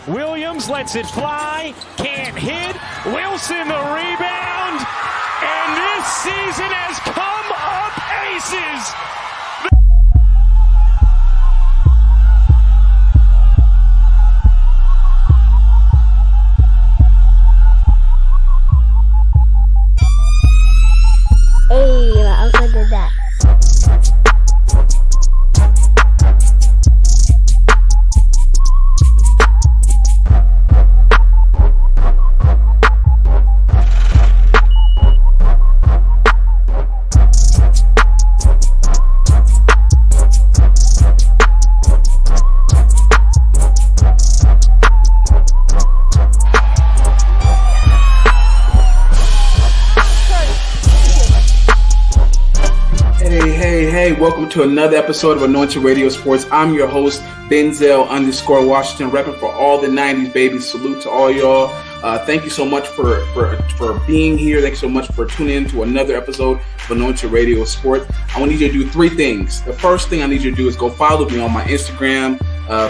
Williams lets it fly, can't hit. Wilson the rebound, and this season has come up aces. Hey, I also did that. Welcome to another episode of Anointed Radio Sports. I'm your host, Benzel_Washington, repping for all the 90s babies. Salute to all y'all. Thank you so much for being here. Thank you so much for tuning in to another episode of Anointed Radio Sports. I want you to do three things. The first thing I need you to do is go follow me on my Instagram,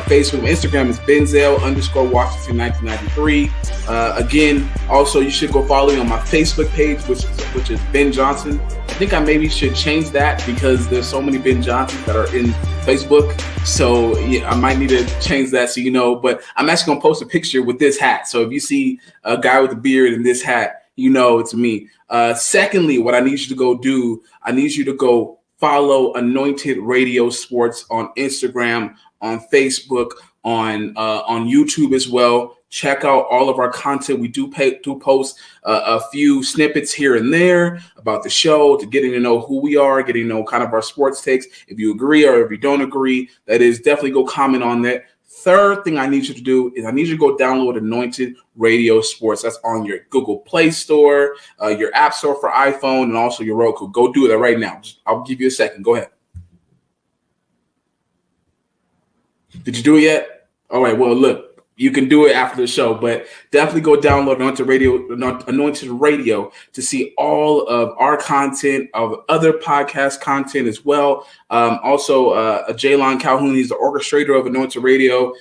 Facebook. My Instagram is Benzel_Washington 1993. Again, also you should go follow me on my Facebook page, which is Ben Johnson. I think I maybe should change that because there's so many Ben Johnsons that are in Facebook. So yeah, I might need to change that so you know. But I'm actually going to post a picture with this hat. So if you see a guy with a beard in this hat, you know it's me. Secondly, what I need you to go do, I need you to go follow Anointed Radio Sports on Instagram, on Facebook, on YouTube as well. Check out all of our content. We do post a few snippets here and there about the show, to getting to know who we are, getting to know kind of our sports takes. If you agree or if you don't agree, that is definitely go comment on that. Third thing I need you to do is I need you to go download Anointed Radio Sports. That's on your Google Play Store, your App Store for iPhone, and also your Roku. Go do that right now. I'll give you a second. Go ahead. Did you do it yet? All right. Well, look. You can do it after the show, but definitely go download Anointed Radio to see all of our content, of other podcast content as well. Also, Jaylon Calhoun, he's the orchestrator of Anointed Radio.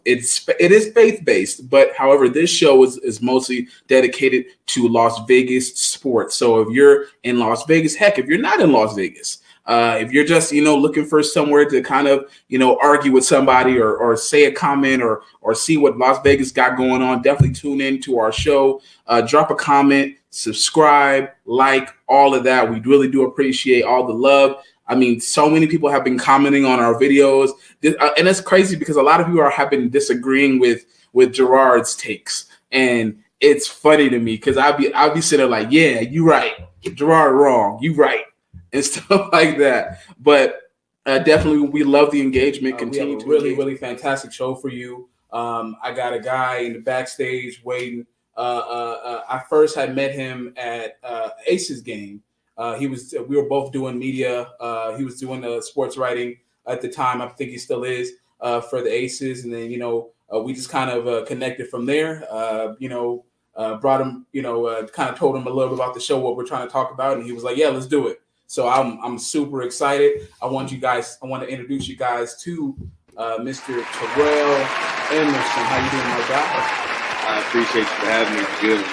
It is faith-based, but however, this show is mostly dedicated to Las Vegas sports. So if you're in Las Vegas, heck, if you're not in Las Vegas, if you're just, looking for somewhere to kind of, argue with somebody or say a comment or see what Las Vegas got going on, definitely tune in to our show. Drop a comment, subscribe, like, all of that. We really do appreciate all the love. I mean, so many people have been commenting on our videos. And it's crazy because a lot of people have been disagreeing with Gerard's takes. And it's funny to me because I'll be sitting there like, yeah, you right. Gerard wrong. You right. And stuff like that. But definitely we love the engagement. Continue to really fantastic show for you. I got a guy in the backstage waiting. I first had met him at Aces game. We were both doing media. He was doing sports writing at the time. I think he still is for the Aces. And then, we just kind of connected from there. Brought him, kind of told him a little bit about the show, what we're trying to talk about. And he was like, yeah, let's do it. So I'm super excited. I want to introduce you guys to Mr. Terrell Emerson. How you doing, my guy? I appreciate you for having me. Good.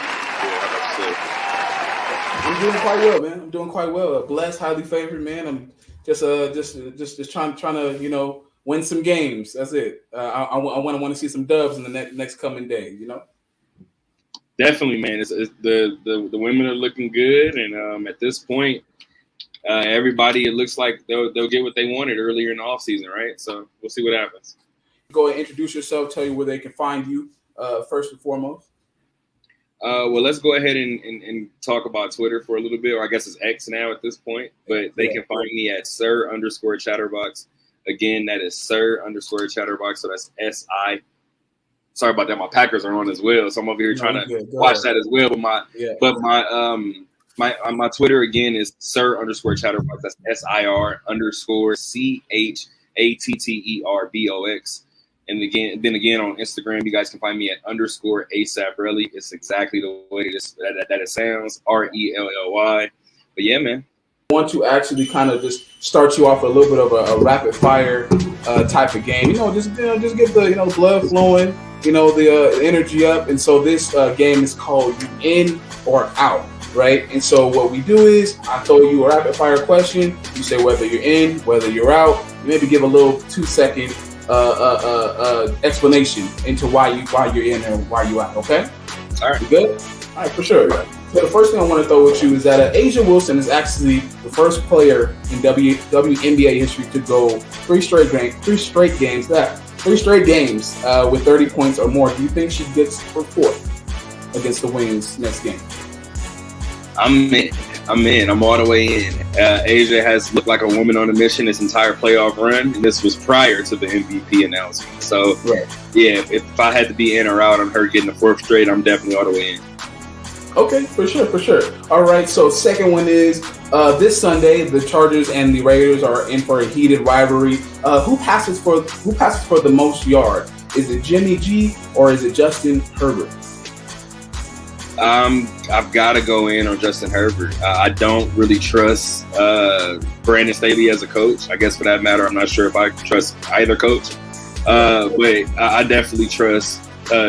I'm doing quite well, man. I'm doing quite well. Blessed, highly favored, man. I'm just trying to win some games. That's it. I want to see some dubs in the next coming days. Definitely, man. It's the women are looking good, and at this point. Everybody, it looks like they'll get what they wanted earlier in the offseason, right? So we'll see what happens. Go ahead, introduce yourself, tell you where they can find you first and foremost. Well, let's go ahead and talk about Twitter for a little bit, or I guess it's X now at this point. But they can find me at Sir_Chatterbox. Again, that is Sir_Chatterbox. So that's SI. Sorry about that. My Packers are on as well, so I'm over here trying to watch that as well. But my Twitter again is Sir_Chatterbox. That's SIR_CHATTERBOX. And again on Instagram, you guys can find me at _ASAPRelly. It's exactly the way that it sounds. RELLY. But yeah, man. I want to actually kind of just start you off a little bit of a rapid fire type of game. Just get the blood flowing. the energy up. And so this game is called You In or Out, right? And so what we do is I throw you a rapid fire question. You say whether you're in, whether you're out. You maybe give a little 2-second explanation into why you're in and why you're out. Okay. All right. You good? All right, for sure. So the first thing I want to throw at you is that Asia Wilson is actually the first player in WNBA history to go three straight games with 30 points or more. Do you think she gets her fourth against the Wings next game? I'm in. I'm all the way in. Asia has looked like a woman on a mission this entire playoff run, and this was prior to the MVP announcement. So, yeah, if I had to be in or out on her getting the fourth straight, I'm definitely all the way in. Okay, for sure. All right, so second one is this Sunday, the Chargers and the Raiders are in for a heated rivalry. Who passes for the most yards? Is it Jimmy G or is it Justin Herbert? I've got to go in on Justin Herbert. I don't really trust Brandon Staley as a coach. I guess for that matter, I'm not sure if I trust either coach. But I definitely trust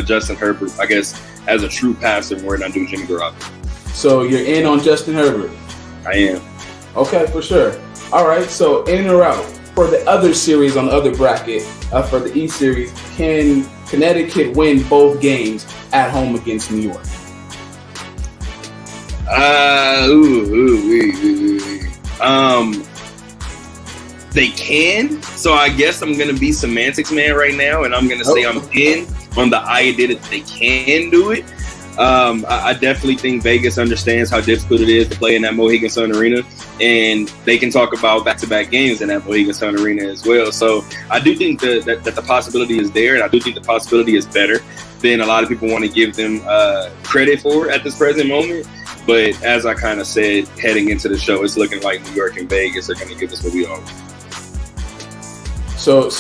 Justin Herbert, I guess, as a true passer more than I do Jimmy Garoppolo. So you're in on Justin Herbert? I am. Okay, for sure. All right, so in or out. For the other series on the other bracket, for the East series, can Connecticut win both games at home against New York? They can. So I guess I'm gonna be semantics man right now, and I'm gonna say I'm in on the idea that they can do it. I definitely think Vegas understands how difficult it is to play in that Mohegan Sun Arena, and they can talk about back-to-back games in that Mohegan Sun Arena as well. So I do think that the possibility is there, and I do think the possibility is better than a lot of people want to give them credit for at this present moment. But as I kind of said, heading into the show, it's looking like New York and Vegas are going to give us what we all. So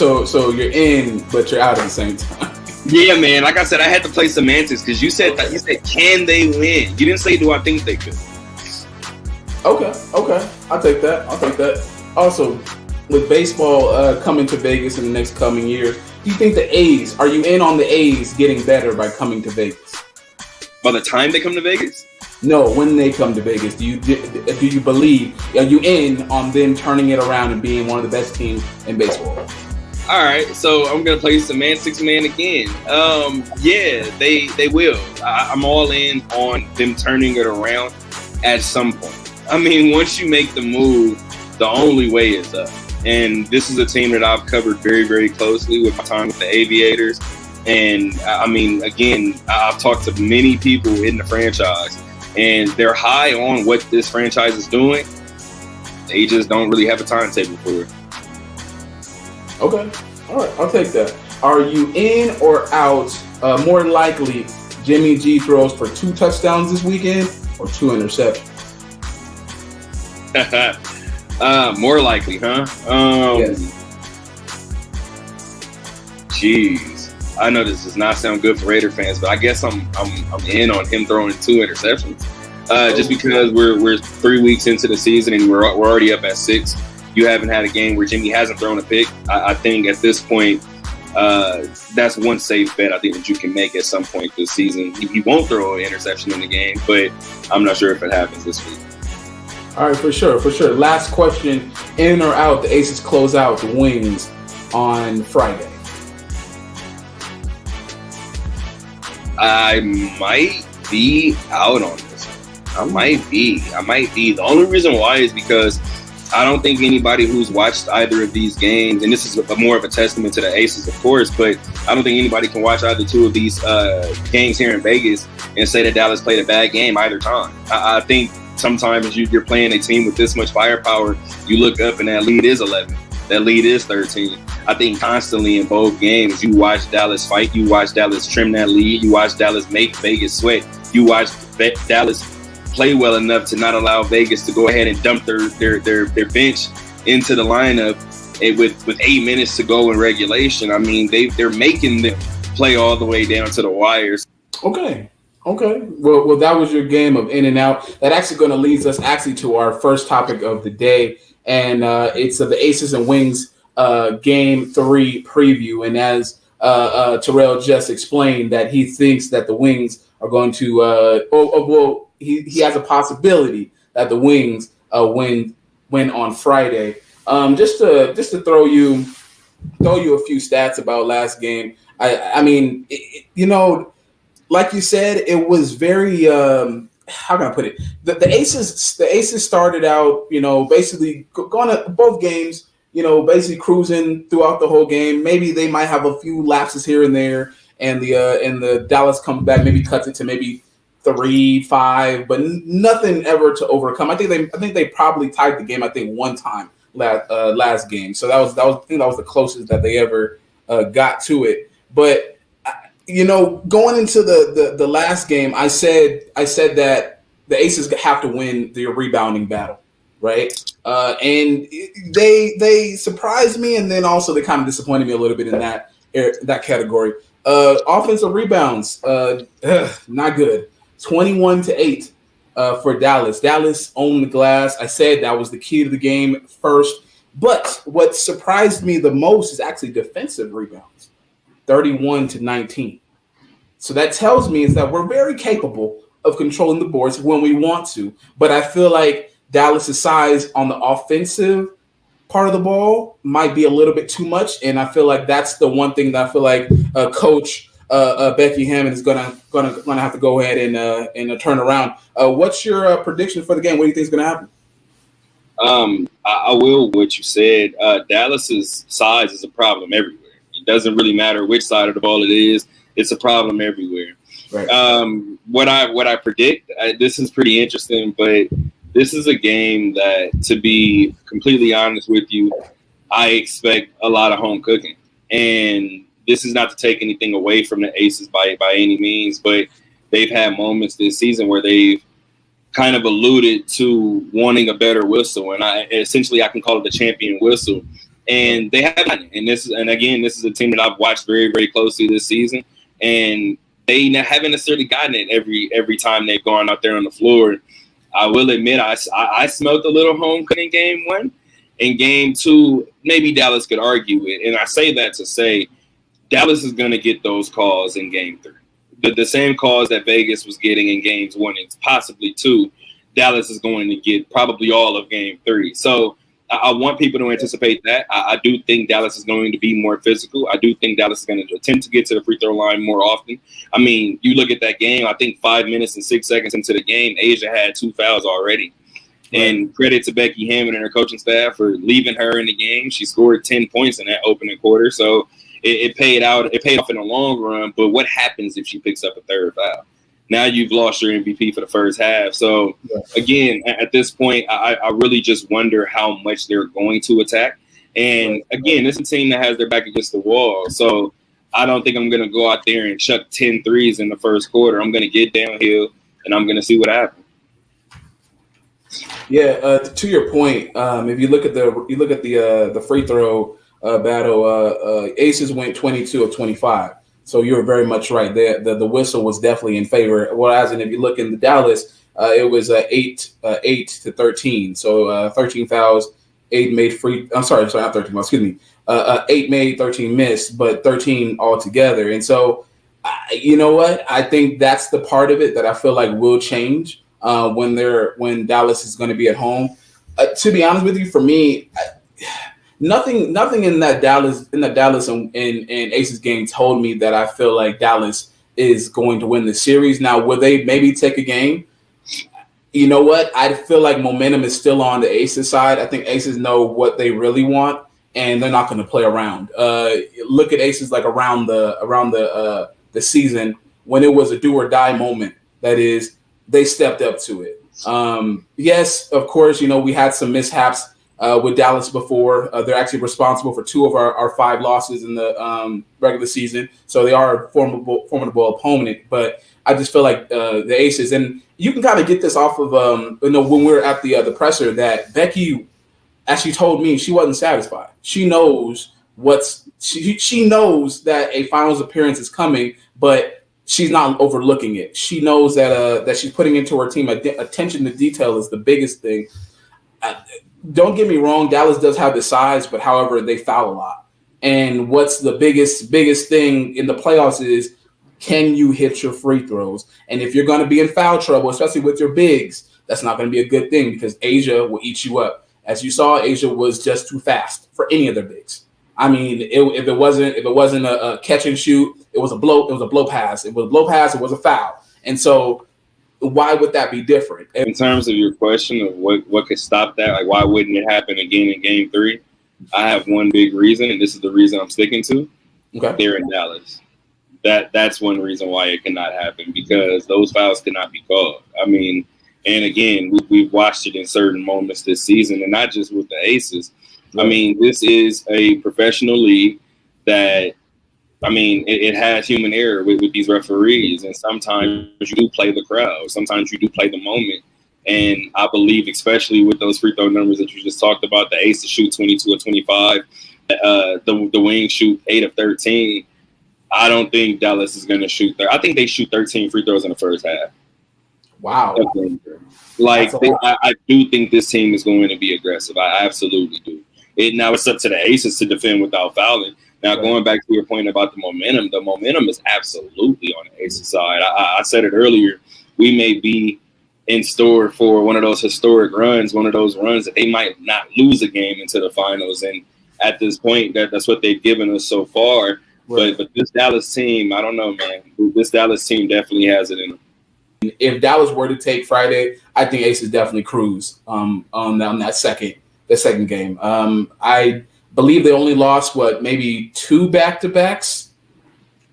you're in, but you're out at the same time. Yeah, man. Like I said, I had to play semantics because you said can they win? You didn't say do I think they could. Okay. I'll take that. Also, with baseball coming to Vegas in the next coming years, do you think are you in on the A's getting better by coming to Vegas? By the time they come to Vegas? No, when they come to Vegas, do you believe? Are you in on them turning it around and being one of the best teams in baseball? All right, so I'm gonna play semantics man again. Yeah, they will. I'm all in on them turning it around at some point. I mean, once you make the move, the only way is up. And this is a team that I've covered very, very closely with my time with the Aviators. And I mean, again, I've talked to many people in the franchise, and they're high on what this franchise is doing. They just don't really have a timetable for it. Okay. All right. I'll take that. Are you in or out? More likely, Jimmy G throws for 2 touchdowns this weekend or 2 interceptions? More likely, huh? Yes. Jeez. I know this does not sound good for Raider fans, but I guess I'm in on him throwing 2 interceptions. Just because we're 3 weeks into the season and we're already up at 6. You haven't had a game where Jimmy hasn't thrown a pick. I think at this point, that's one safe bet I think that you can make at some point this season. He won't throw an interception in the game, but I'm not sure if it happens this week. All right, for sure. Last question, in or out, the Aces close out the Wings on Friday? I might be out on this one. I might be. The only reason why is because I don't think anybody who's watched either of these games, and this is more of a testament to the Aces, of course, but I don't think anybody can watch either 2 of these games here in Vegas and say that Dallas played a bad game either time. I think sometimes you're playing a team with this much firepower, you look up and that lead is 11. That lead is 13. I think constantly in both games, you watch Dallas fight, you watch Dallas trim that lead, you watch Dallas make Vegas sweat, you watch Dallas play well enough to not allow Vegas to go ahead and dump their bench into the lineup with 8 minutes to go in regulation. I mean, they're making them play all the way down to the wires. Okay. Well, that was your game of in and out. That actually going to lead us to our first topic of the day, and it's the Aces and Wings Game 3 preview. And as Terrell just explained that he thinks that the Wings are going to, he has a possibility that the Wings win on Friday. Just to throw you a few stats about last game. I mean, like you said, it was very how can I put it? The Aces started out, basically going to both games, basically cruising throughout the whole game. Maybe they might have a few lapses here and there, and the Dallas comes back, maybe cuts it to maybe 3-5, but nothing ever to overcome. I think they probably tied the game. I think one time last game. So that was the closest that they ever got to it. But going into the last game, I said that the Aces have to win the rebounding battle, right? And they surprised me, and then also they kind of disappointed me a little bit in that category. Offensive rebounds, not good. 21-8 for Dallas. Dallas owned the glass. I said that was the key to the game first. But what surprised me the most is actually defensive rebounds, 31-19. So that tells me is that we're very capable of controlling the boards when we want to. But I feel like Dallas's size on the offensive part of the ball might be a little bit too much, and I feel like that's the one thing that I feel like Coach Becky Hammond is gonna have to go ahead and turn around. What's your prediction for the game? What do you think is gonna happen? I will what you said. Dallas's size is a problem everywhere. It doesn't really matter which side of the ball it is. It's a problem everywhere. Right. What I predict, this is pretty interesting, but this is a game that, to be completely honest with you, I expect a lot of home cooking. And this is not to take anything away from the Aces by any means, but they've had moments this season where they've kind of alluded to wanting a better whistle. And I can call it the champion whistle. And they haven't. And this is a team that I've watched very, very closely this season. And they haven't necessarily gotten it every time they've gone out there on the floor. I will admit I smelled a little home cooking game one. In game two, maybe Dallas could argue it. And I say that to say Dallas is going to get those calls in game three. The same calls that Vegas was getting in games one and possibly two, Dallas is going to get probably all of game three. So I want people to anticipate that. I do think Dallas is going to be more physical. I do think Dallas is going to attempt to get to the free throw line more often. I mean, you look at that game, I think 5 minutes and 6 seconds into the game, Asia had 2 fouls already. Right. And credit to Becky Hammond and her coaching staff for leaving her in the game. She scored 10 points in that opening quarter. So it paid out. It paid off in the long run. But what happens if she picks up a third foul? Now you've lost your MVP for the first half. So, again, at this point, I really just wonder how much they're going to attack. And, again, this is a team that has their back against the wall. So I don't think I'm going to go out there and chuck 10 threes in the first quarter. I'm going to get downhill, and I'm going to see what happens. Yeah, to your point, if you look at the free throw battle, Aces went 22 of 25. So you're very much right. The whistle was definitely in favor. Whereas, and if you look in the Dallas, it was 8-13. So 13 fouls, 8 made free. I'm sorry, not 13. Excuse me. 8 made, 13 missed, but 13 altogether. And so, you know what? I think that's the part of it that I feel like will change when Dallas is going to be at home. To be honest with you, for me. Nothing in that Dallas and Aces game told me that I feel like Dallas is going to win the series. Now, will they maybe take a game? You know what? I feel like momentum is still on the Aces side. I think Aces know what they really want, and they're not going to play around. Look at Aces like around the season when it was a do or die moment. That is, they stepped up to it. Yes, of course, we had some mishaps with Dallas before. They're actually responsible for 2 of our 5 losses in the regular season. So they are a formidable opponent. But I just feel like the Aces, and you can kind of get this off of, when we were at the presser, that Becky actually told me she wasn't satisfied. She knows she knows that a finals appearance is coming, but she's not overlooking it. She knows that she's putting into her team attention to detail is the biggest thing. Don't get me wrong, Dallas does have the size, but however, they foul a lot. And what's the biggest thing in the playoffs is, can you hit your free throws? And if you're going to be in foul trouble, especially with your bigs, that's not going to be a good thing because Asia will eat you up. As you saw, Asia was just too fast for any of their bigs. I mean, if it wasn't a catch and shoot, it was a blow pass. It was a blow pass. It was a foul. And so, why would that be different? In terms of your question of what could stop that, like why wouldn't it happen again in Game 3? I have one big reason, and this is the reason I'm sticking to. Okay. They're in Dallas. That's one reason why it cannot happen, because those fouls cannot be called. I mean, and again, we've watched it in certain moments this season, and not just with the Aces. Right. I mean, this is a professional league that, I mean, it has human error with these referees, and sometimes you do play the crowd. Sometimes you do play the moment. And I believe, especially with those free throw numbers that you just talked about, the Aces shoot 22 of 25, the Wings shoot 8 of 13. I don't think Dallas is going to shoot there. I think they shoot 13 free throws in the first half. Wow. Like, I do think this team is going to be aggressive. I absolutely do. Now it's up to the Aces to defend without fouling. Now, going back to your point about the momentum is absolutely on the Aces side. I said it earlier. We may be in store for one of those historic runs, one of those runs that they might not lose a game into the finals. And at this point, that's what they've given us so far. Right. But this Dallas team, I don't know, man. This Dallas team definitely has it in them. If Dallas were to take Friday, I think Aces definitely cruise on that second game. I believe they only lost maybe 2 back-to-backs.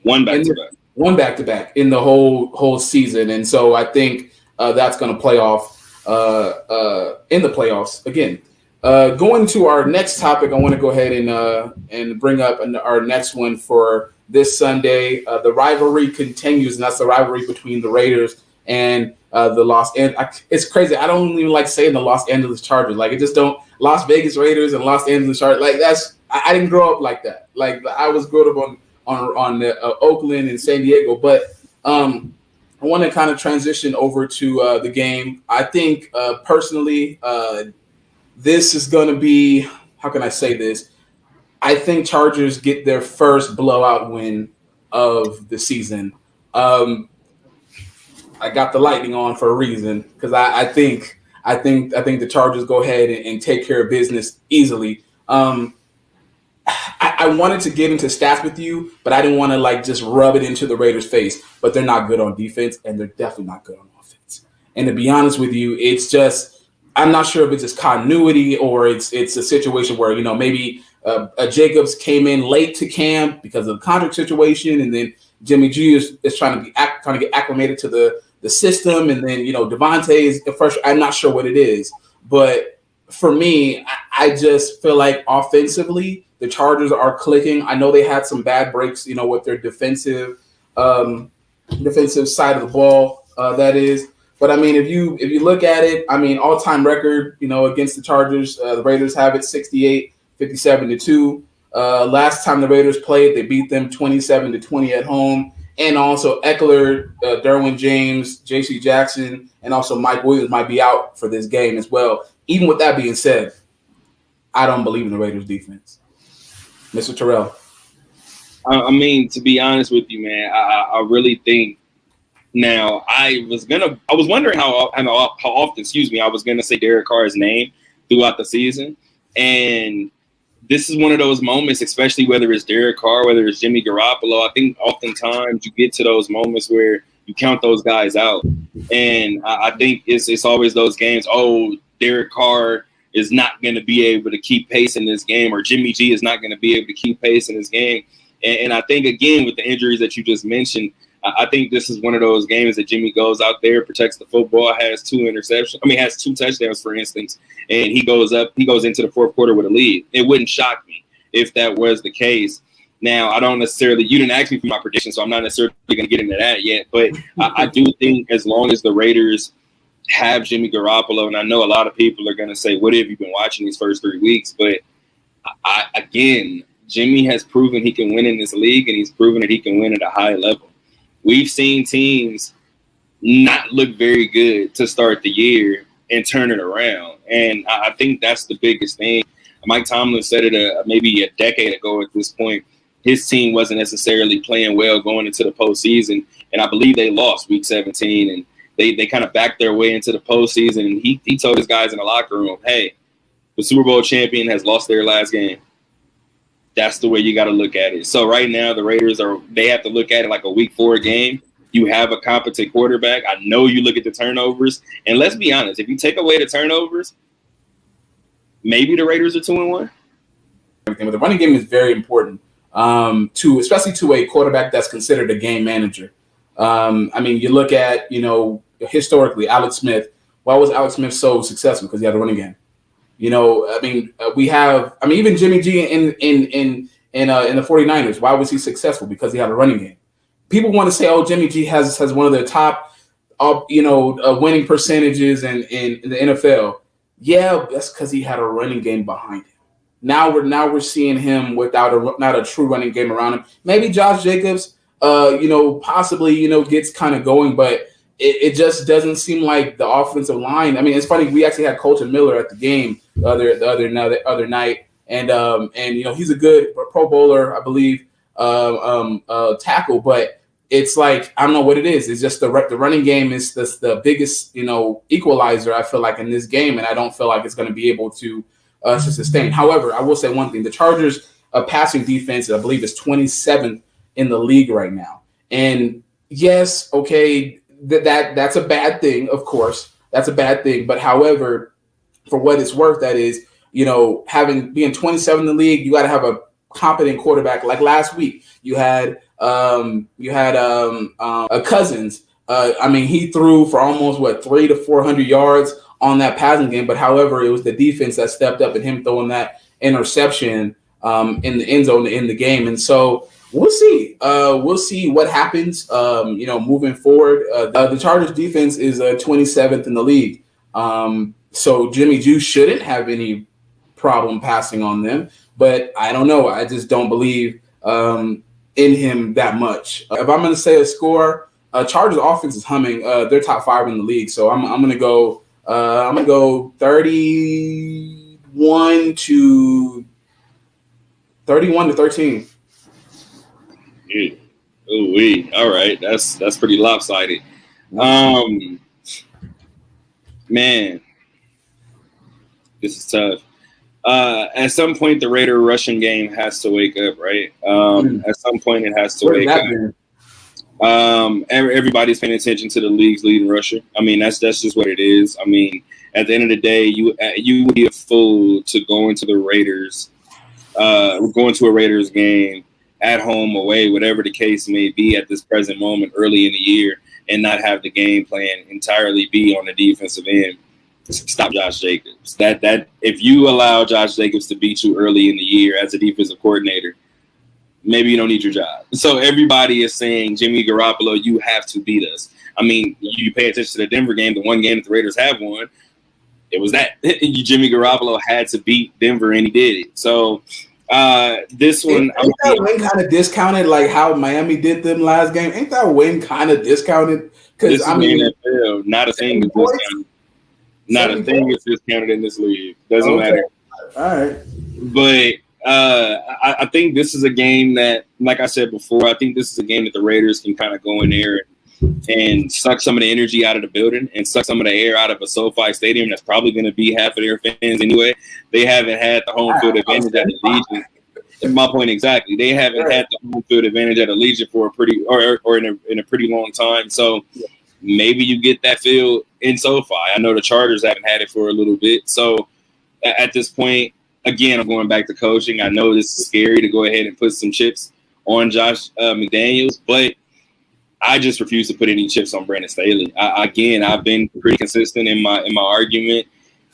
One back-to-back in the whole season, and so I think that's going to play off in the playoffs again. Going to our next topic, I want to go ahead and bring up our next one for this Sunday. The rivalry continues, and that's the rivalry between the Raiders and the Los Angeles. It's crazy. I don't even like saying the Los Angeles Chargers. Like, it just don't. Las Vegas Raiders and Los Angeles Chargers. Like, I didn't grow up like that. Like, I was growing up on Oakland and San Diego, but I want to kind of transition over to the game. I think personally, this is going to be, how can I say this? I think Chargers get their first blowout win of the season. I got the lightning on for a reason, because I think the Chargers go ahead and take care of business easily. I wanted to get into stats with you, but I didn't want to just rub it into the Raiders' face. But they're not good on defense, and they're definitely not good on offense. And to be honest with you, it's just, I'm not sure if it's just continuity or it's a situation where, maybe Jacobs came in late to camp because of the contract situation, and then Jimmy G is trying to get acclimated to the system, and then Devontae is fresh. I'm not sure what it is, but for me, I just feel like offensively the Chargers are clicking. I know they had some bad breaks, with their defensive side of the ball, that is. But I mean, if you look at it, I mean, all-time record, against the Chargers, the Raiders have it 68-57-2. Last time the Raiders played, they beat them 27-20 at home. And also Eckler, Derwin James, J.C. Jackson, and also Mike Williams might be out for this game as well. Even with that being said, I don't believe in the Raiders' defense. Mr. Terrell. I mean, to be honest with you, man, I really think now I was wondering how often, I was going to say Derek Carr's name throughout the season. And this is one of those moments, especially whether it's Derek Carr, whether it's Jimmy Garoppolo. I think oftentimes you get to those moments where you count those guys out. And I think it's always those games, Derek Carr is not going to be able to keep pace in this game, or Jimmy G is not going to be able to keep pace in this game. And I think, again, with the injuries that you just mentioned, I think this is one of those games that Jimmy goes out there, protects the football, has 2 touchdowns, for instance, and he goes into the fourth quarter with a lead. It wouldn't shock me if that was the case. Now, you didn't ask me for my prediction, so I'm not necessarily going to get into that yet, but I do think as long as the Raiders have Jimmy Garoppolo, and I know a lot of people are going to say, what have you been watching these first 3 weeks? But again, Jimmy has proven he can win in this league, and he's proven that he can win at a high level. We've seen teams not look very good to start the year and turn it around. And I think that's the biggest thing. Mike Tomlin said it maybe a decade ago at this point. His team wasn't necessarily playing well going into the postseason, and I believe they lost Week 17, and they kind of backed their way into the postseason. And he told his guys in the locker room, "Hey, the Super Bowl champion has lost their last game." That's the way you got to look at it. So right now, the Raiders they have to look at it like a Week 4 game. You have a competent quarterback. I know you look at the turnovers, and let's be honest, if you take away the turnovers, maybe the Raiders are 2-1. Everything, but the running game is very important. Especially to a quarterback that's considered a game manager. I mean, you look at, historically, Alex Smith. Why was Alex Smith so successful? Because he had a running game. Even Jimmy G in the 49ers. Why was he successful? Because he had a running game. People want to say, "Oh, Jimmy G has one of the top, winning percentages in the NFL." Yeah, that's because he had a running game behind him. Now we're seeing him without not a true running game around him. Maybe Josh Jacobs, possibly, gets kind of going, but it just doesn't seem like the offensive line. I mean, it's funny. We actually had Colton Miller at the game the other night, and he's a good Pro Bowler, I believe, tackle. But it's like, I don't know what it is. It's just the running game is the biggest equalizer, I feel like, in this game, and I don't feel like it's going to be able to sustain. However, I will say one thing: the Chargers' passing defense, I believe, is 27th in the league right now. And yes, okay, that's a bad thing. Of course, that's a bad thing. But however, for what it's worth, that is, being 27 in the league, you got to have a competent quarterback. Like last week, you had Cousins. He threw for almost 300 to 400 yards on that passing game, but however, it was the defense that stepped up and him throwing that interception in the end zone to end the game. And so we'll see. We'll see what happens. Moving forward, the Chargers defense is 27th in the league. So Jimmy G shouldn't have any problem passing on them. But I don't know. I just don't believe in him that much. If I'm going to say a score, Chargers offense is humming. They're top 5 in the league. So I'm going to go. I'm gonna go 31 to 13. Yeah. Ooh-wee. All right, that's pretty lopsided. Man, this is tough. At some point, the Raider rushing game has to wake up, right? At some point, it has to wake up. Everybody's paying attention to the league's leading rusher. I mean, that's just what it is. I mean, at the end of the day, you would be a fool to go into the Raiders, going to a Raiders game at home, away, whatever the case may be at this present moment, early in the year, and not have the game plan entirely be on the defensive end. Stop Josh Jacobs. That if you allow Josh Jacobs to beat you early in the year as a defensive coordinator, maybe you don't need your job. So everybody is saying, Jimmy Garoppolo, you have to beat us. I mean, you pay attention to the Denver game, the one game that the Raiders have won, it was that. Jimmy Garoppolo had to beat Denver, and he did it. So this one... Ain't that win kind of discounted, like how Miami did them last game? Ain't that win kind of discounted? Because I mean, NFL, not a thing is discounted. Not a thing is discounted in this league. Doesn't matter. All right. But... I think this is a game that, like I said before, I think this is a game that the Raiders can kind of go in there and suck some of the energy out of the building and suck some of the air out of a SoFi Stadium that's probably going to be half of their fans anyway. They haven't had the home field advantage at Allegiant. My point exactly. They haven't had the home field advantage at Allegiant for a pretty in a pretty long time. So maybe you get that feel in SoFi. I know the Chargers haven't had it for a little bit. So at this point, again, I'm going back to coaching. I know this is scary to go ahead and put some chips on Josh McDaniels, but I just refuse to put any chips on Brandon Staley. I've been pretty consistent in my argument.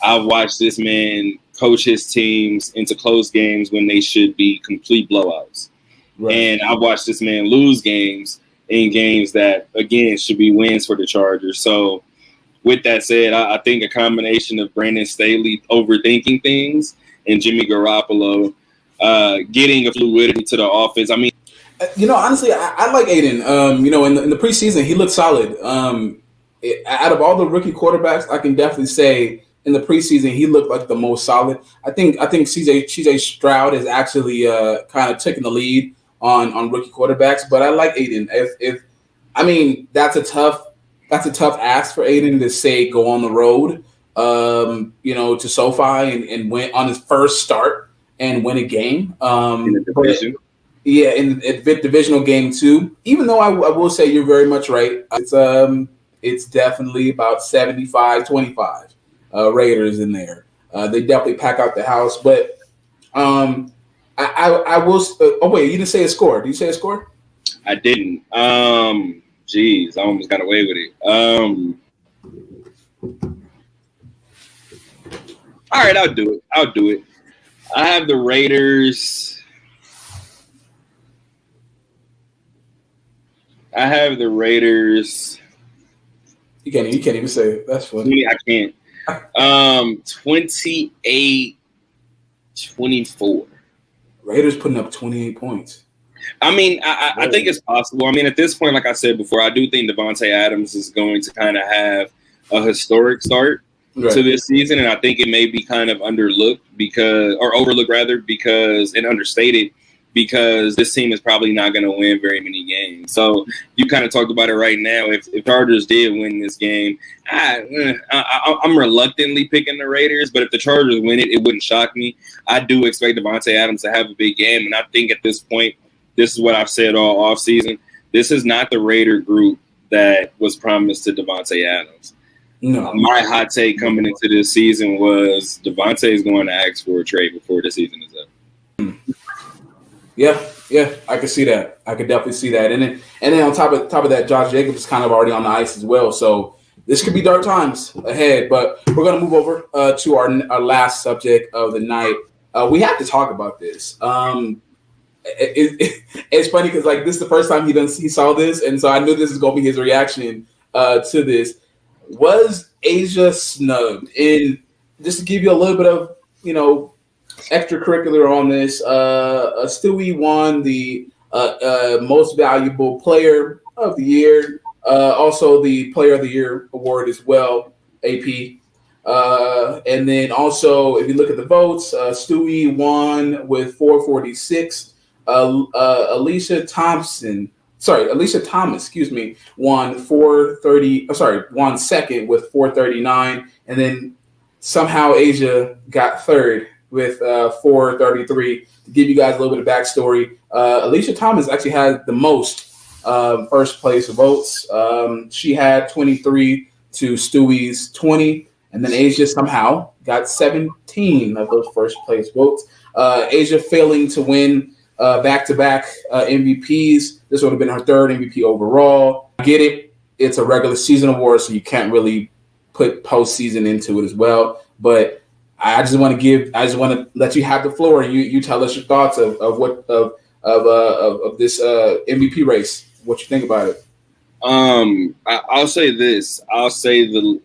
I've watched this man coach his teams into close games when they should be complete blowouts. Right. And I've watched this man lose games in games that, again, should be wins for the Chargers. So with that said, I think a combination of Brandon Staley overthinking things and Jimmy Garoppolo getting a fluidity to the offense. I mean, honestly, I like Aiden. In the preseason, he looked solid. Out of all the rookie quarterbacks, I can definitely say in the preseason, he looked like the most solid. I think CJ Stroud is actually kind of taking the lead on rookie quarterbacks, but I like Aiden. If I mean that's a tough ask for Aiden to say go on the road, to SoFi and win on his first start and win a game. In the division. Yeah, in divisional game too. Even though I will say you're very much right. It's definitely about 75-25 Raiders in there. They definitely pack out the house. But I will. Oh wait, you didn't say a score. Did you say a score? I didn't. Geez, I almost got away with it. All right, I'll do it. I have the Raiders. You can't even say it. That's funny. I can't. 28-24. Raiders putting up 28 points. I mean, I think it's possible. I mean, at this point, like I said before, I do think Devontae Adams is going to kind of have a historic start to this season, and I think it may be kind of overlooked because and understated because this team is probably not going to win very many games. So you kind of talked about it right now. If Chargers did win this game, I'm reluctantly picking the Raiders, but if the Chargers win it, it wouldn't shock me. I do expect Devontae Adams to have a big game, and I think at this point, this is what I've said all offseason. This is not the Raider group that was promised to Devontae Adams. No. My hot take coming into this season was Devontae is going to ask for a trade before the season is up. Yeah, I can see that. I could definitely see that. And then on top of that, Josh Jacobs is kind of already on the ice as well. So this could be dark times ahead. But we're going to move over to our last subject of the night. We have to talk about this. It's funny because like this is the first time he saw this, and so I knew this is going to be his reaction to this. Was Asia snubbed? And just to give you a little bit of extracurricular on this, Stewie won the most valuable player of the year, also the player of the year award as well, AP. And then also, if you look at the votes, Stewie won with 446. Alicia Thomas, won 430. Won second with 439, and then somehow Asia got third with 433. To give you guys a little bit of backstory, Alicia Thomas actually had the most first place votes. She had 23 to Stewie's 20, and then Asia somehow got 17 of those first place votes. Asia failing to win back-to-back MVPs. This would have been her third MVP overall. I get it. It's a regular season award, so you can't really put postseason into it as well. But I just want to let you have the floor and you tell us your thoughts of this MVP race. What you think about it? I'll say this. I'll say where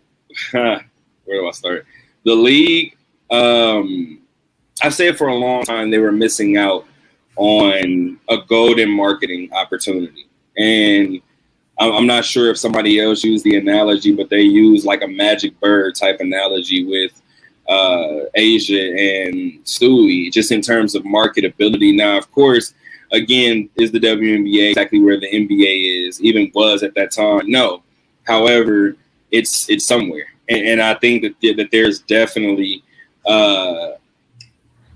do I start? The league. I've said for a long time they were missing out on a golden marketing opportunity, and I'm not sure if somebody else used the analogy, but they use like a magic bird type analogy with Asia and Stewie, just in terms of marketability. Now, of course, again, is the WNBA exactly where the NBA is, even was at that time? No. However, it's somewhere, and I think that there's definitely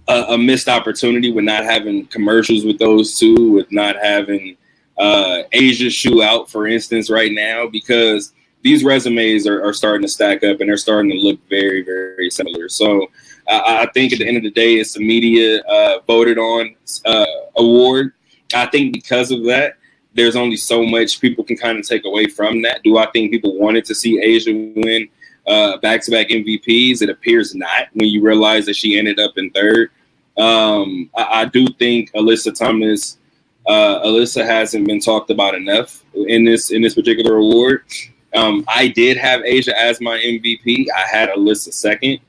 a missed opportunity with not having commercials with those two, with not having Asia shoe out, for instance, right now, because these resumes are starting to stack up and they're starting to look very, very similar. So I think at the end of the day, it's a media voted on award. I think because of that, there's only so much people can kind of take away from that. Do I think people wanted to see Asia win back-to-back MVPs? It appears not when you realize that she ended up in third. I do think Alyssa Thomas, Alyssa hasn't been talked about enough in this particular award. I did have Asia as my MVP. I had Alyssa second.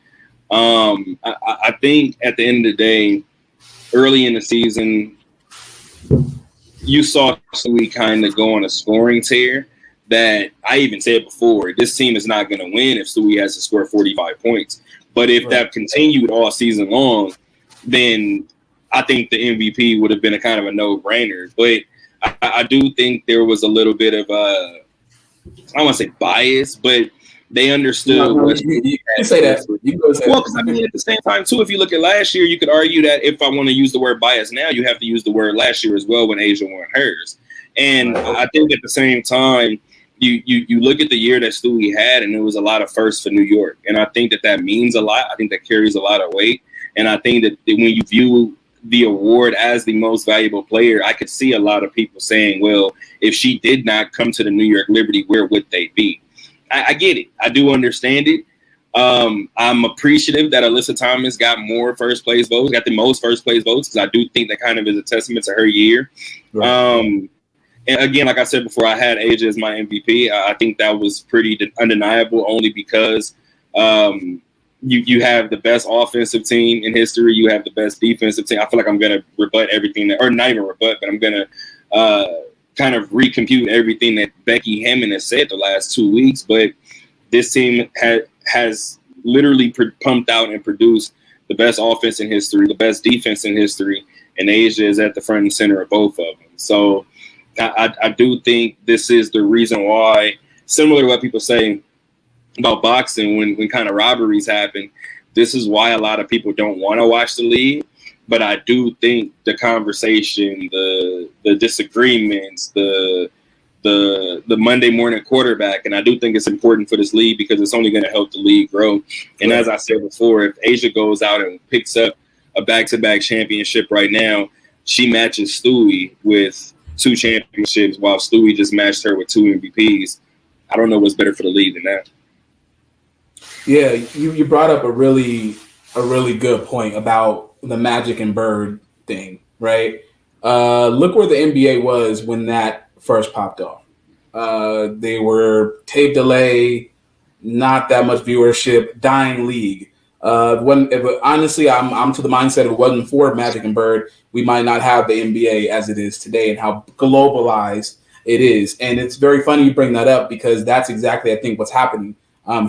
I think at the end of the day, early in the season, you saw we kind of go on a scoring tear that I even said before, this team is not going to win if Stewie has to score 45 points. But if that continued all season long, then I think the MVP would have been a kind of a no-brainer. But I do think there was a little bit of I don't want to say bias, but they understood. You can say that. You can say well, because I mean, at the same time, too, if you look at last year, you could argue that if I want to use the word bias now, you have to use the word last year as well when Asia won hers. And I think at the same time, you look at the year that Stewie had, and it was a lot of firsts for New York. And I think that means a lot. I think that carries a lot of weight. And I think that when you view the award as the most valuable player, I could see a lot of people saying, well, if she did not come to the New York Liberty, where would they be? I get it. I do understand it. I'm appreciative that Alyssa Thomas got more first place votes, got the most first place votes, because I do think that kind of is a testament to her year. Right. And again, like I said before, I had Asia as my MVP. I think that was pretty undeniable, only because you have the best offensive team in history. You have the best defensive team. I feel like I'm going to rebut everything or not even rebut, but I'm going to kind of recompute everything that Becky Hammond has said the last 2 weeks. But this team has literally pumped out and produced the best offense in history, the best defense in history, and Asia is at the front and center of both of them. So I do think this is the reason why, similar to what people say about boxing when kind of robberies happen, this is why a lot of people don't want to watch the league. But I do think the conversation, the disagreements, the Monday morning quarterback, and I do think it's important for this league because it's only going to help the league grow. And as I said before, if Asia goes out and picks up a back-to-back championship right now, she matches Stewie with 2 championships while Stewie just matched her with 2 MVPs. I don't know what's better for the league than that. Yeah, you brought up a really good point about the Magic and Bird thing, right? Look where the NBA was when that first popped off. They were tape delay, not that much viewership, dying league. Honestly, I'm to the mindset if it wasn't for Magic and Bird, we might not have the NBA as it is today and how globalized it is. And it's very funny you bring that up because that's exactly, I think, what's happening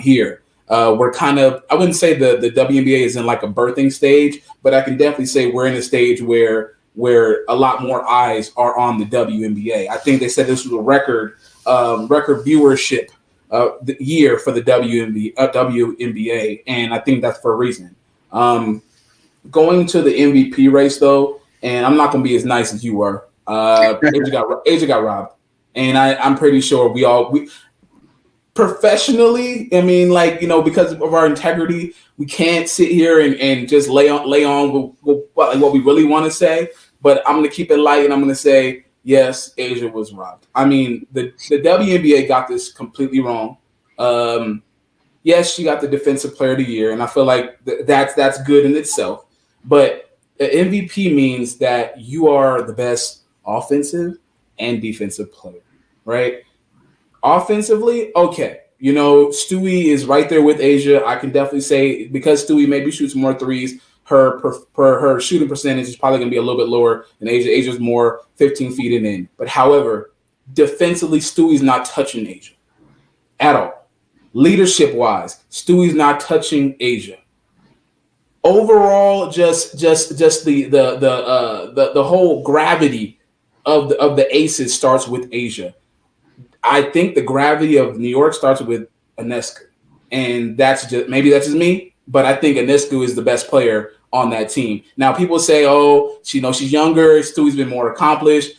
here. We're kind of, I wouldn't say the WNBA is in like a birthing stage, but I can definitely say we're in a stage where a lot more eyes are on the WNBA. I think they said this was a record viewership the year for the WNBA, and I think that's for a reason. Going to the MVP race though, and I'm not going to be as nice as you were. Asia got robbed, and I'm pretty sure we professionally, I mean, because of our integrity, we can't sit here and just lay on what we really want to say. But I'm going to keep it light, and I'm going to say, yes, Asia was robbed. I mean, the WNBA got this completely wrong. Yes, she got the Defensive Player of the Year, and I feel like that's good in itself. But the MVP means that you are the best offensive and defensive player, right? Offensively, okay. Stewie is right there with Asia. I can definitely say because Stewie maybe shoots more threes, her shooting percentage is probably going to be a little bit lower than Asia. Asia's more 15 feet and in. But however, defensively, Stewie's not touching Asia at all. Leadership-wise, Stewie's not touching Asia. Overall, just the whole gravity of the aces starts with Asia. I think the gravity of New York starts with Ionescu, and that's just me, but I think Ionescu is the best player on that team. Now, people say, "Oh, she's younger. Stewie's been more accomplished."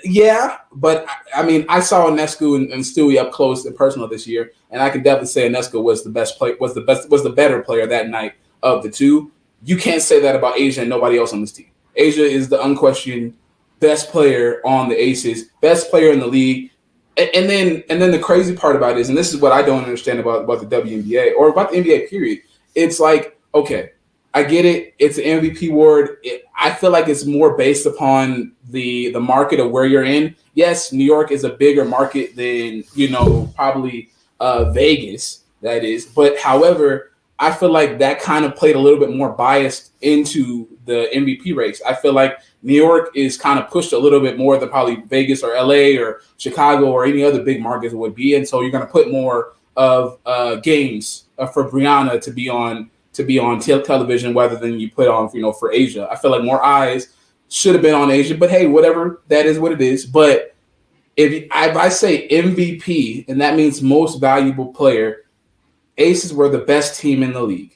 Yeah, but I mean, I saw Ionescu and Stewie up close and personal this year, and I can definitely say Ionescu was the best player, was the better player that night of the two. You can't say that about Asia and nobody else on this team. Asia is the unquestioned best player on the Aces, best player in the league. And then the crazy part about it is, and this is what I don't understand about the WNBA or about the NBA period. It's like, okay, I get it. It's an MVP award. I feel like it's more based upon the market of where you're in. Yes, New York is a bigger market than, probably Vegas, that is. But however, I feel like that kind of played a little bit more biased into the MVP race. I feel like New York is kind of pushed a little bit more than probably Vegas or LA or Chicago or any other big markets would be. And so you're going to put more of games for Brianna to be on television rather than you put on, for Asia. I feel like more eyes should have been on Asia, but hey, whatever, that is what it is. But if I say MVP, and that means most valuable player, Aces were the best team in the league.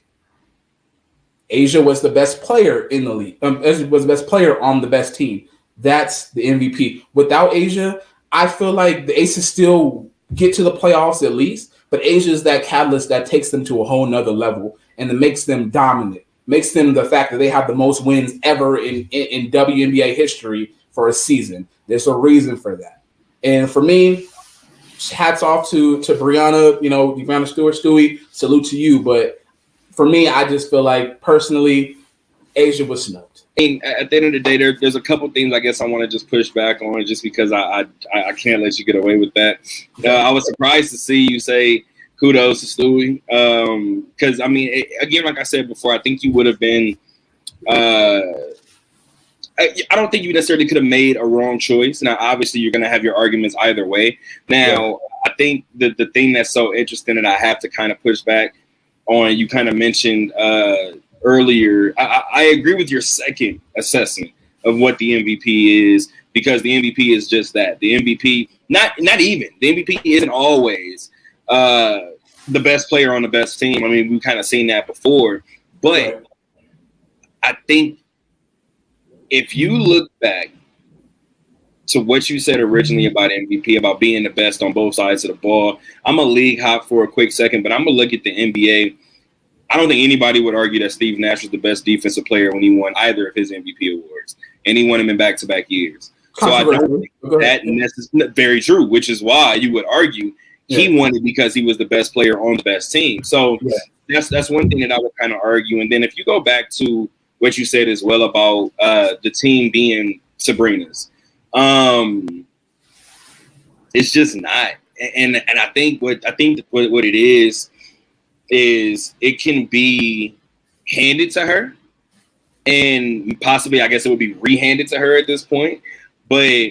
Asia was the best player in the league. Asia was the best player on the best team. That's the MVP. Without Asia, I feel like the Aces still get to the playoffs at least, but Asia is that catalyst that takes them to a whole nother level and it makes them dominant. Makes them the fact that they have the most wins ever in WNBA history for a season. There's a reason for that. And for me, hats off to Brianna, Brianna Stewart, Stewie, salute to you. But for me, I just feel like personally, Asia was snubbed. I mean, at the end of the day, there's a couple things I guess I want to just push back on just because I can't let you get away with that. I was surprised to see you say kudos to Stewie because, I mean, again, like I said before, I think you would have been I don't think you necessarily could have made a wrong choice. Now, obviously, you're going to have your arguments either way. Now, I think the thing that's so interesting that I have to kind of push back on, you kind of mentioned earlier, I agree with your second assessment of what the MVP is, because the MVP is just that. The MVP, not even. The MVP isn't always the best player on the best team. I mean, we've kind of seen that before. But I think if you look back to what you said originally about MVP, about being the best on both sides of the ball, I'm a league hop for a quick second, but I'm going to look at the NBA. I don't think anybody would argue that Steve Nash was the best defensive player when he won either of his MVP awards, and he won them in back-to-back years. So I don't think that very true, which is why you would argue he won it because he was the best player on the best team. So that's one thing that I would kind of argue. And then if you go back to what you said as well about the team being Sabrina's, it's just not. And I think what it is it can be handed to her, and possibly I guess it would be rehanded to her at this point. But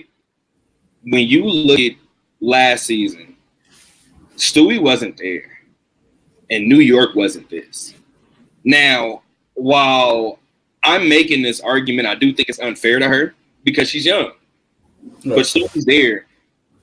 when you look at last season, Stewie wasn't there, and New York wasn't this. Now, while I'm making this argument, I do think it's unfair to her because she's young. Right. But Stewie's there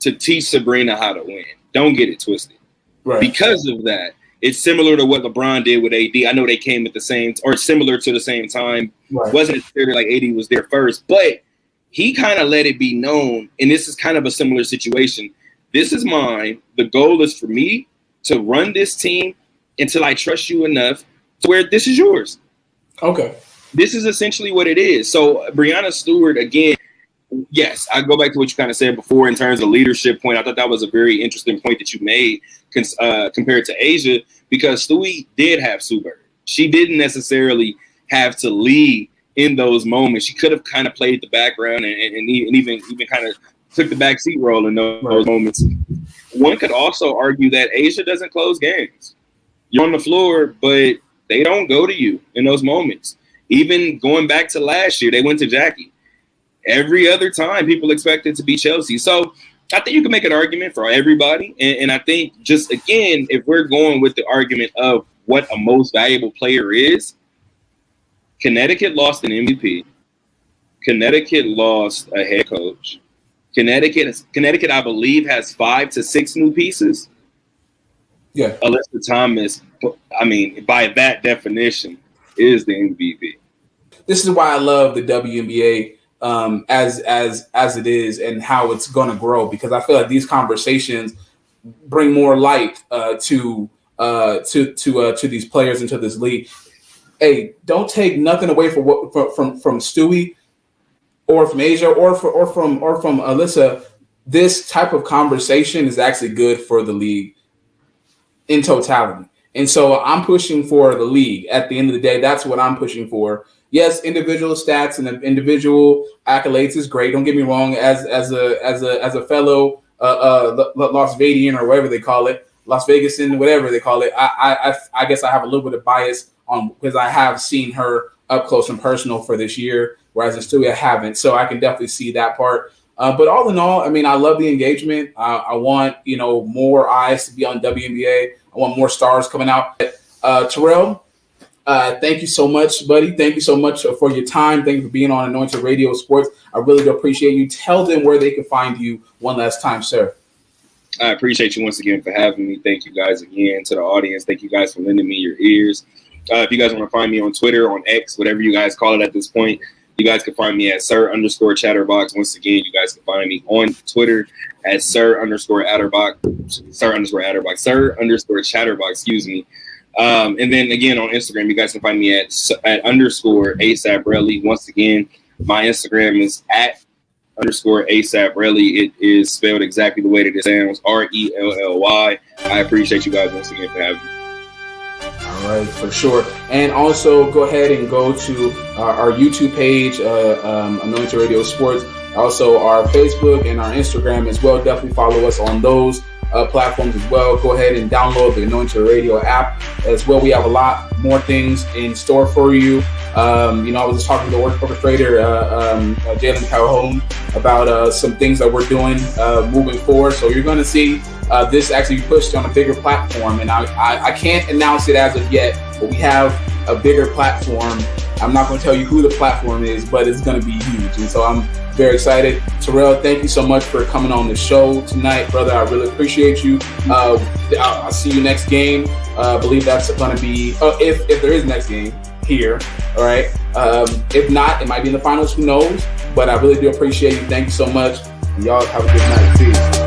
to teach Sabrina how to win. Don't get it twisted. Right. Because of that, it's similar to what LeBron did with AD. I know they came at the same, or similar to the same time. Right. Wasn't necessarily like AD was there first, but he kind of let it be known, and this is kind of a similar situation. This is mine. The goal is for me to run this team until I trust you enough to where this is yours. Okay. This is essentially what it is. So Brianna Stewart, again, yes, I go back to what you kind of said before in terms of leadership point. I thought that was a very interesting point that you made compared to Asia, because Stewie did have Sue Bird. She didn't necessarily have to lead in those moments. She could have kind of played the background and even kind of took the backseat role in those moments. One could also argue that Asia doesn't close games. You're on the floor, but they don't go to you in those moments. Even going back to last year, they went to Jackie. Every other time, people expect it to be Chelsea. So I think you can make an argument for everybody. And I think just, again, if we're going with the argument of what a most valuable player is, Connecticut lost an MVP. Connecticut lost a head coach. Connecticut, I believe, has 5 to 6 new pieces. Yeah. Alyssa Thomas, I mean, by that definition, is the MVP. This is why I love the WNBA as it is and how it's going to grow, because I feel like these conversations bring more light to these players into this league. Hey, don't take nothing away from Stewie or from Asia or from Alyssa. This type of conversation is actually good for the league in totality. And so I'm pushing for the league. At the end of the day, that's what I'm pushing for. Yes, individual stats and individual accolades is great. Don't get me wrong. As a fellow Las Vedian or whatever they call it, Las Vegas and whatever they call it. I guess I have a little bit of bias on because I have seen her up close and personal for this year, whereas in studio I haven't. So I can definitely see that part. But all in all, I mean, I love the engagement. I want, more eyes to be on WNBA. I want more stars coming out. Terrell, thank you so much, buddy. Thank you so much for your time. Thank you for being on Anointed Radio Sports. I really do appreciate you. Tell them where they can find you one last time, sir. I appreciate you once again for having me. Thank you guys again to the audience. Thank you guys for lending me your ears. If you guys want to find me on Twitter, on X, whatever you guys call it at this point, you guys can find me at Sir_Chatterbox. Once again, you guys can find me on Twitter at Sir_Chatterbox, excuse me. And then again on Instagram, you guys can find me at _ASAPRelly. Once again, my Instagram is at _ASAPRelly. It is spelled exactly the way that it sounds, RELLY. I appreciate you guys once again for having me. All right, for sure. And also go ahead and go to our YouTube page, Anointed Radio Sports. Also our Facebook and our Instagram as well. Definitely follow us on those platforms as well. Go ahead and download the Anointed Radio app as well. We have a lot more things in store for you. I was just talking to the orchestrator, Jalen Calhoun, about some things that we're doing moving forward. So you're going to see this actually pushed on a bigger platform. And I can't announce it as of yet, but we have a bigger platform. I'm not going to tell you who the platform is, but it's going to be huge. And so I'm very excited. Terrell, thank you so much for coming on the show tonight, brother. I really appreciate you. I'll see you next game. I believe that's going to be, if there is next game here. All right. If not, it might be in the finals. Who knows? But I really do appreciate you. Thank you so much. And y'all have a good night. Peace.